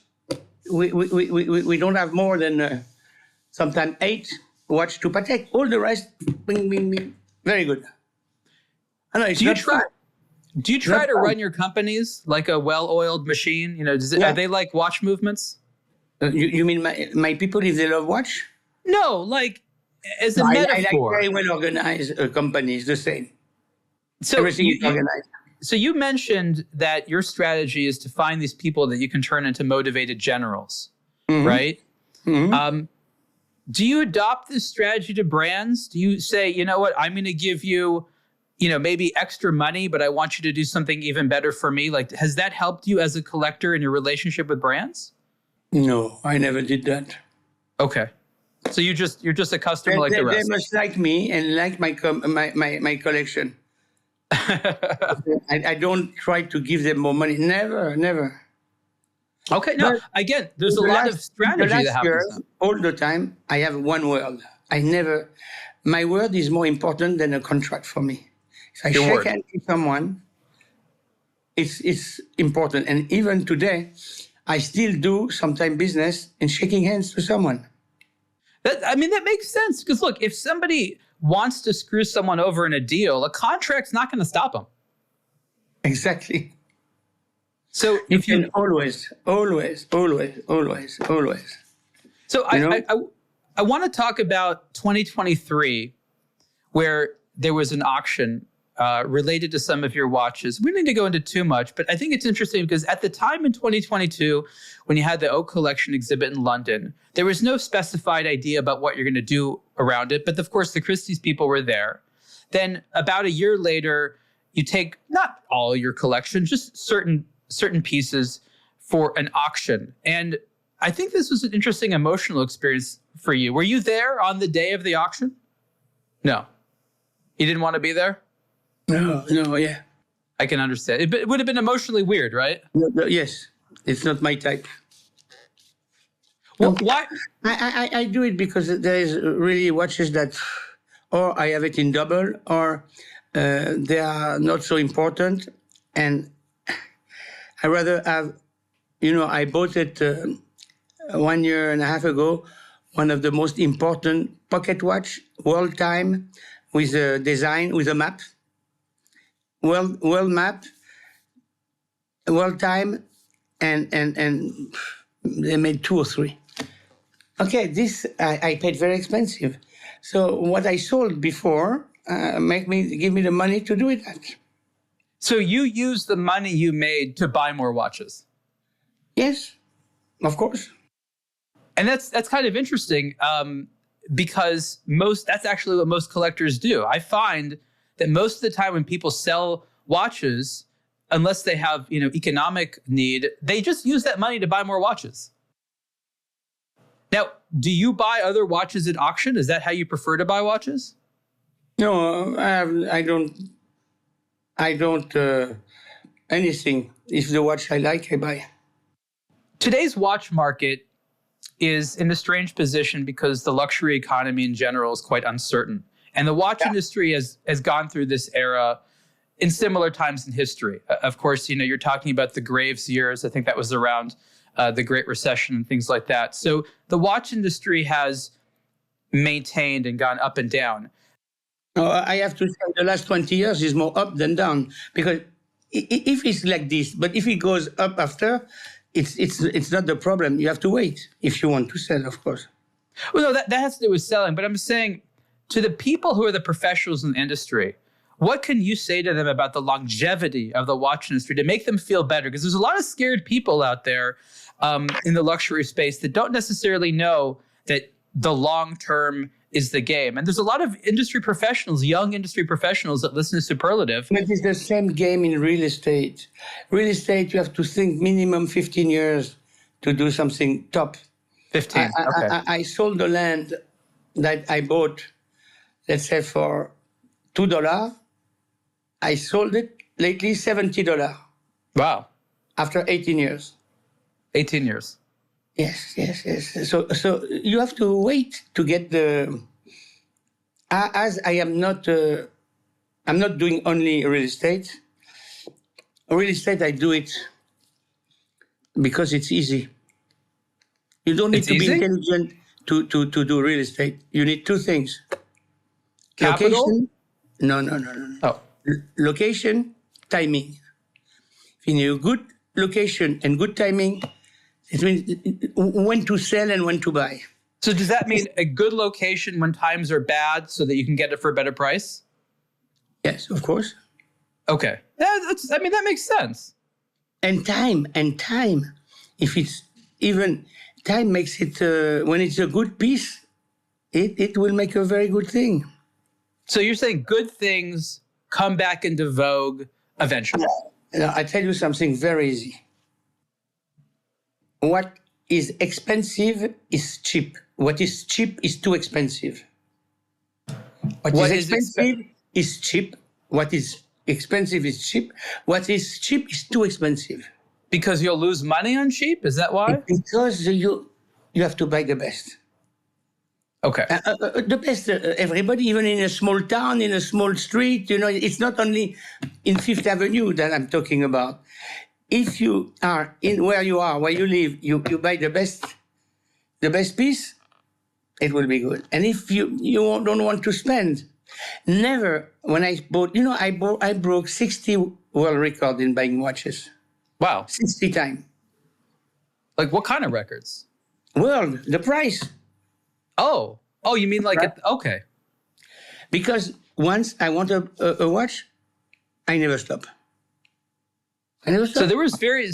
we don't have more than sometimes 8 watch to Patek. All the rest, bing, bing, bing. Very good. I know, do you try to run your companies like a well-oiled machine? Are they like watch movements? You mean my people, if they love watch? No, like as a metaphor. I like very well organized companies, the same. So everything is organized. So you mentioned that your strategy is to find these people that you can turn into motivated generals, right? Mm-hmm. Do you adopt this strategy to brands? Do you say, you know what, I'm going to give you, maybe extra money, but I want you to do something even better for me? Like, has that helped you as a collector in your relationship with brands? No, I never did that. Okay. So you're just a customer like the rest. They must like me and like my collection. I don't try to give them more money. Never. Okay, no. Again, there's a lot of strategy that happens. All the time, I have one word. My word is more important than a contract for me. If I shake hands with someone, it's important. And even today, I still do sometimes business in shaking hands to someone. That makes sense. Because look, if somebody wants to screw someone over in a deal, a contract's not going to stop them. Exactly. So you can always. So I want to talk about 2023, where there was an auction related to some of your watches. We don't need to go into too much, but I think it's interesting because at the time in 2022, when you had the Oak Collection exhibit in London, there was no specified idea about what you're going to do around it. But of course, the Christie's people were there. Then about a year later, you take not all your collection, just certain pieces for an auction. And I think this was an interesting emotional experience for you. Were you there on the day of the auction? No. You didn't want to be there? No, yeah. I can understand. It would have been emotionally weird, right? No, yes. It's not my type. Well, why? I do it because there is really watches that, or I have it in double, or they are not so important. And I rather have, I bought it 1.5 years ago, one of the most important pocket watch, world time, with a design, with a map. World map, world time, and they made 2 or 3. Okay, this I paid very expensive. So what I sold before give me the money to do it. So you used the money you made to buy more watches? Yes, of course. And that's kind of interesting because that's actually what most collectors do. I find that most of the time when people sell watches, unless they have economic need, they just use that money to buy more watches. Now, do you buy other watches at auction? Is that how you prefer to buy watches? No, I don't anything. If the watch I like, I buy. Today's watch market is in a strange position because the luxury economy in general is quite uncertain. And the watch industry has gone through this era in similar times in history. Of course, you're talking about the Graves years. I think that was around the Great Recession and things like that. So the watch industry has maintained and gone up and down. I have to say the last 20 years is more up than down, because if it's like this, but if it goes up after, it's not the problem. You have to wait if you want to sell, of course. Well, no, that has to do with selling. But I'm saying to the people who are the professionals in the industry, what can you say to them about the longevity of the watch industry to make them feel better? Because there's a lot of scared people out there in the luxury space that don't necessarily know that the long term is the game. And there's a lot of industry professionals, young industry professionals that listen to Superlative. It is the same game in real estate. Real estate, you have to think minimum 15 years to do something top. 15, okay. I sold the land that I bought, let's say for $2. I sold it lately $70. Wow. After 18 years. 18 years. Yes. So you have to wait to get the. As I am not, I'm not doing only real estate. Real estate, I do it because it's easy. You don't need It's to easy? be intelligent to do real estate. You need two things. Capital? Location. No. Oh, Location, timing. If you need a good location and good timing, it means when to sell and when to buy. so does that mean a good location when times are bad so that you can get it for a better price? Yes, of course. Okay. That makes sense. And time. If it's even time makes it when it's a good piece, it will make a very good thing. So you're saying good things come back into vogue eventually. I tell you something very easy. What is expensive is cheap. What is cheap is too expensive. What is expensive is cheap. What is expensive is cheap. What is cheap is too expensive. Because you'll lose money on cheap? Is that why? Because you have to buy the best. Okay. The best, everybody, even in a small town, in a small street, it's not only in Fifth Avenue that I'm talking about. If you are in where you are, where you live, you buy the best piece, it will be good. And if you don't want to spend, never, when I bought, I broke 60 world record in buying watches. Wow. 60 times. Like what kind of records? World, the price. Oh, you mean like, Right. Okay. Because once I want a watch, I never stop. So there was very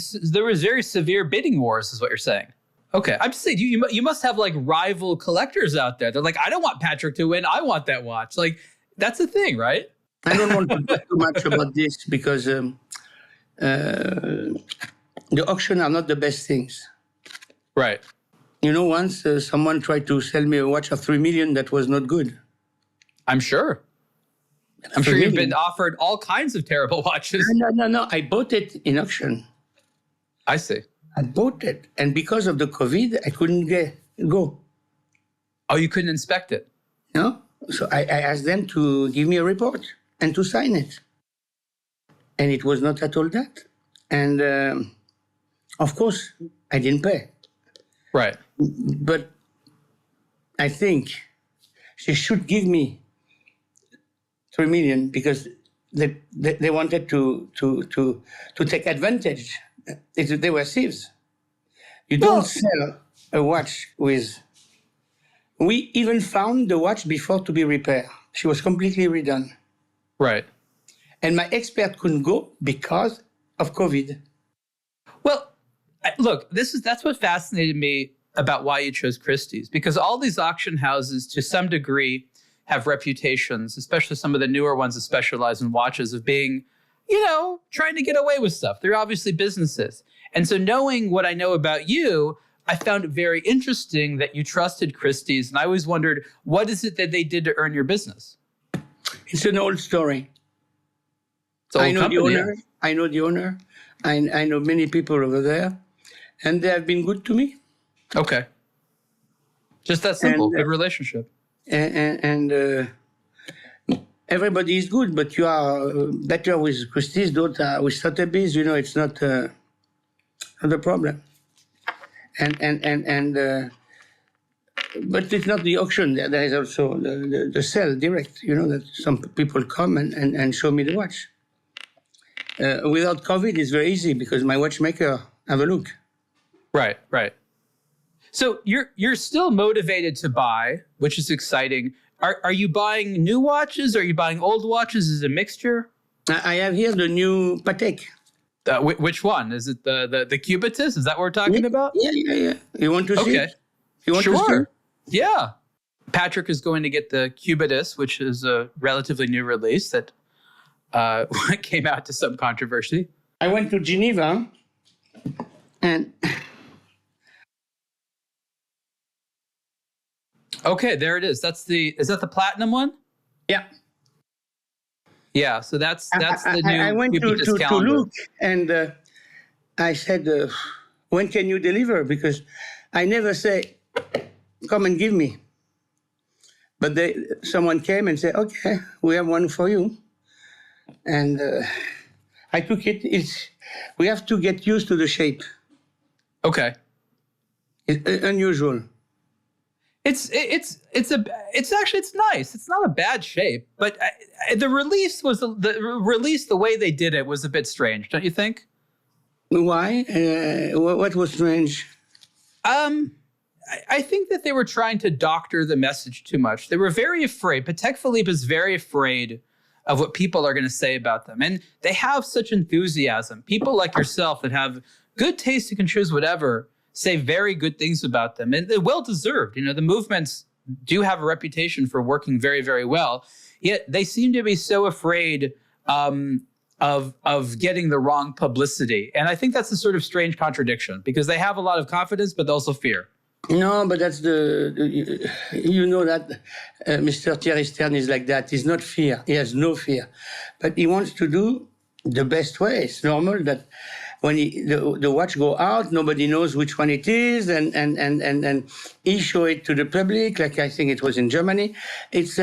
severe bidding wars, is what you're saying. Okay, I'm just saying you must have like rival collectors out there. They're like, I don't want Patrick to win. I want that watch. Like that's the thing, right? I don't want to talk too much about this because the auction are not the best things. Right. Once someone tried to sell me a watch of 3 million that was not good. I'm sure. I'm sure you've been offered all kinds of terrible watches. No. I bought it in auction. I see. I bought it. And because of the COVID, I couldn't go. Oh, you couldn't inspect it? No. So I asked them to give me a report and to sign it. And it was not at all that. And of course, I didn't pay. Right. But I think she should give me 3 million because they wanted to take advantage. They were thieves. You don't sell a watch with. We even found the watch before to be repaired. She was completely redone. Right. And my expert couldn't go because of COVID. Well, look, that's what fascinated me about why you chose Christie's, because all these auction houses, to some degree, have reputations, especially some of the newer ones that specialize in watches, of being, trying to get away with stuff. They're obviously businesses. And so knowing what I know about you, I found it very interesting that you trusted Christie's. And I always wondered, what is it that they did to earn your business? It's an old story. I know the owner. I know the owner. I know many people over there. And they have been good to me. Okay. Just that simple. Good relationship. And everybody is good, but you are better with Christie's, with Sotheby's. It's not the problem. But it's not the auction. There is also the sale direct. That some people come and show me the watch. Without COVID, it's very easy because my watchmaker have a look. Right. So you're still motivated to buy, which is exciting. Are you buying new watches? Are you buying old watches? Is it a mixture? I have here the new Patek. Which one? Is it the Cubitus? Is that what we're talking about? Yeah. You want to see it? You want to see? Yeah. Patrick is going to get the Cubitus, which is a relatively new release that came out to some controversy. I went to Geneva and... Okay, there it is. Is that the platinum one? Yeah. Yeah, so that's the new. I went to look and I said, when can you deliver? Because I never say, come and give me. But someone came and said, okay, we have one for you. And I took it. We have to get used to the shape. Okay. It's unusual. It's nice. It's not a bad shape, but the release the way they did it was a bit strange, don't you think? Why? What was strange? I think that they were trying to doctor the message too much. They were very afraid. Patek Philippe is very afraid of what people are going to say about them. And they have such enthusiasm. People like yourself that have good taste, you can choose whatever, say very good things about them. And they're well-deserved. You know, the movements do have a reputation for working very, very well. Yet they seem to be so afraid of getting the wrong publicity. And I think that's a sort of strange contradiction because they have a lot of confidence, but also fear. No, but that's you know that Mr. Thierry Stern is like that. He's not fear. He has no fear. But he wants to do the best way. It's normal that when the watch go out, nobody knows which one it is, and he show it to the public, like I think it was in Germany. It's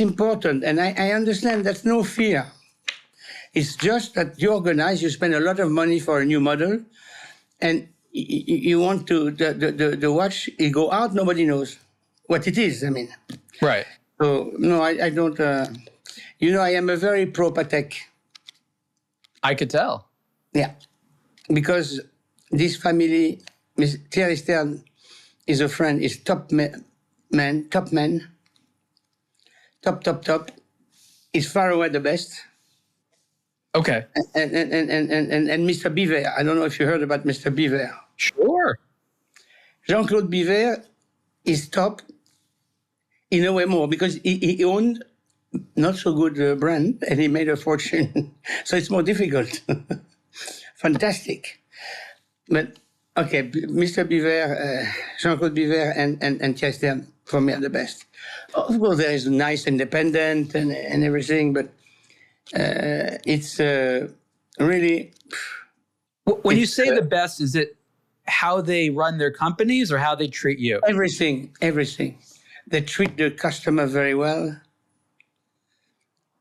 important, and I understand that's no fear. It's just that you organize, you spend a lot of money for a new model, and you want to, the watch, it go out, nobody knows what it is, I mean. Right. So, no, I don't, I am a very pro Patek. I could tell. Yeah. Because this family, Thierry Stern is a friend, is top man, top. Is far away the best. Okay. And Mr. Biver, I don't know if you heard about Mr. Biver. Sure. Jean-Claude Biver is top in a way more because he owned not so good brand and he made a fortune. So it's more difficult. Fantastic. But, okay, Mr. Biver, Jean-Claude Biver and Thierry Stern, for me, are the best. Of course, there is nice independent and everything, but it's really... When you say the best, is it how they run their companies or how they treat you? Everything. They treat the customer very well.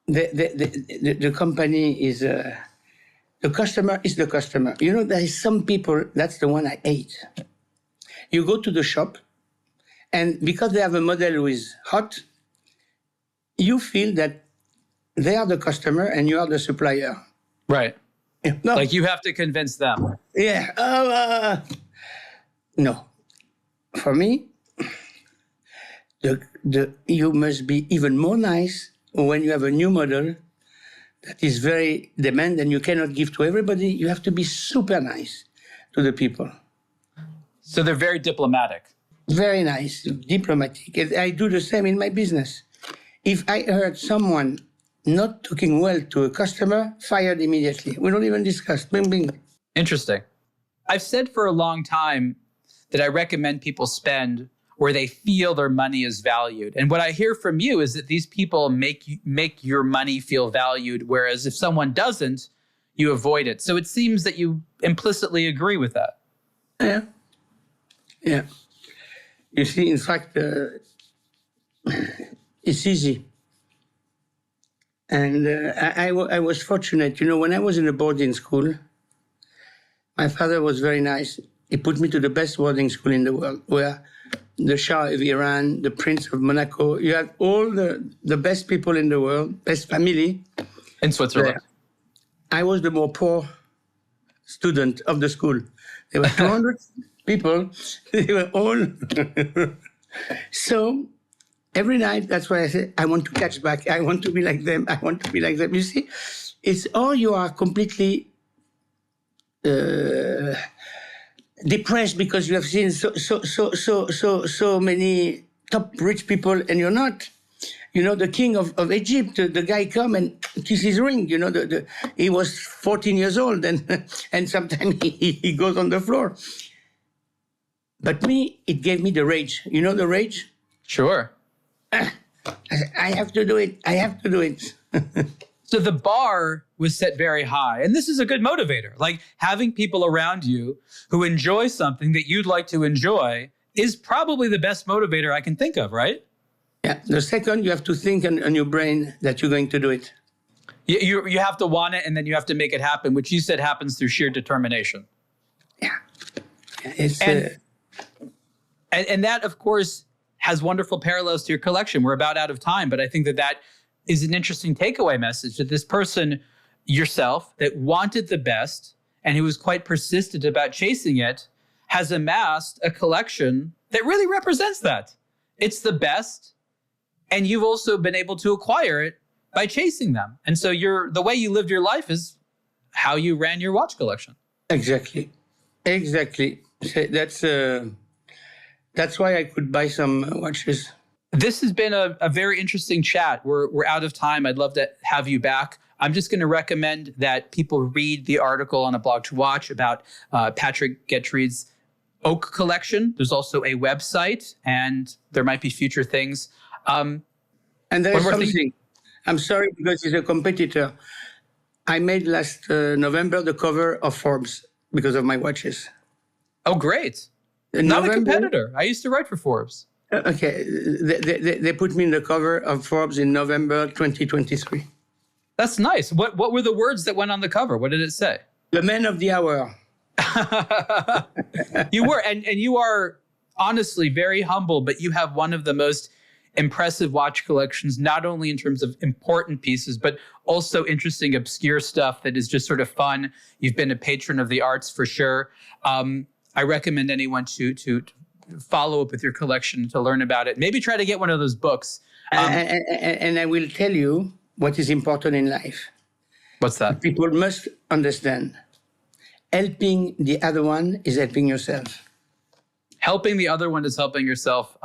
The company is... the customer is the customer. You know, there is some people, that's the one I hate. You go to the shop, and because they have a model who is hot, you feel that they are the customer and you are the supplier. Right. No. Like you have to convince them. Yeah. No. For me, you must be even more nice when you have a new model that is very demanding and you cannot give to everybody. You have to be super nice to the people. So they're very diplomatic. Very nice, diplomatic. I do the same in my business. If I heard someone not talking well to a customer, fired immediately. We don't even discuss. Bing, bing. Interesting. I've said for a long time that I recommend people spend where they feel their money is valued. And what I hear from you is that these people make your money feel valued, whereas if someone doesn't, you avoid it. So it seems that you implicitly agree with that. Yeah. You see, in fact, it's easy. And I was fortunate. You know, when I was in a boarding school, my father was very nice. He put me to the best boarding school in the world, where the Shah of Iran, the Prince of Monaco, you have all the best people in the world, best family. In Switzerland. I was the more poor student of the school. There were 200 people. They were all... So... every night, that's why I say, I want to catch back. I want to be like them. I want to be like them. You see, it's you are completely depressed because you have seen so many top rich people, and you're not. You know, the king of Egypt, the guy come and kiss his ring. You know, he was 14 years old, and sometimes he goes on the floor. But me, it gave me the rage. You know the rage? Sure. I have to do it. I have to do it. So the bar was set very high. And this is a good motivator. Like having people around you who enjoy something that you'd like to enjoy is probably the best motivator I can think of, right? Yeah. The second, you have to think on your brain that you're going to do it. You have to want it, and then you have to make it happen, which you said happens through sheer determination. Yeah. And that, of course, has wonderful parallels to your collection. We're about out of time, but I think that is an interesting takeaway message, that this person, yourself, that wanted the best and who was quite persistent about chasing it, has amassed a collection that really represents that. It's the best, and you've also been able to acquire it by chasing them. And so the way you lived your life is how you ran your watch collection. Exactly. That's why I could buy some watches. This has been a very interesting chat. We're out of time. I'd love to have you back. I'm just going to recommend that people read the article on aBlogtoWatch about Patek Getreide's oak collection. There's also a website, and there might be future things. And there's something. I'm sorry, because he's a competitor. I made last November the cover of Forbes because of my watches. Oh, great. Not a competitor. I used to write for Forbes. Okay. They put me in the cover of Forbes in November 2023. That's nice. What were the words that went on the cover? What did it say? The man of the hour. You were, and you are honestly very humble, but you have one of the most impressive watch collections, not only in terms of important pieces, but also interesting, obscure stuff that is just sort of fun. You've been a patron of the arts for sure. I recommend anyone to follow up with your collection, to learn about it. Maybe try to get one of those books. And I will tell you what is important in life. What's that? People must understand. Helping the other one is helping yourself. Helping the other one is helping yourself.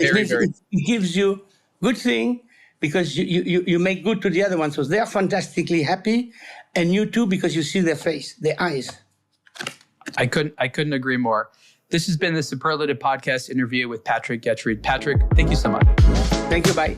It gives you good thing, because you make good to the other one. So they're fantastically happy. And you too, because you see their face, their eyes. I couldn't agree more. This has been the Superlative Podcast interview with Patek Getreide. Patrick, thank you so much. Thank you. Bye.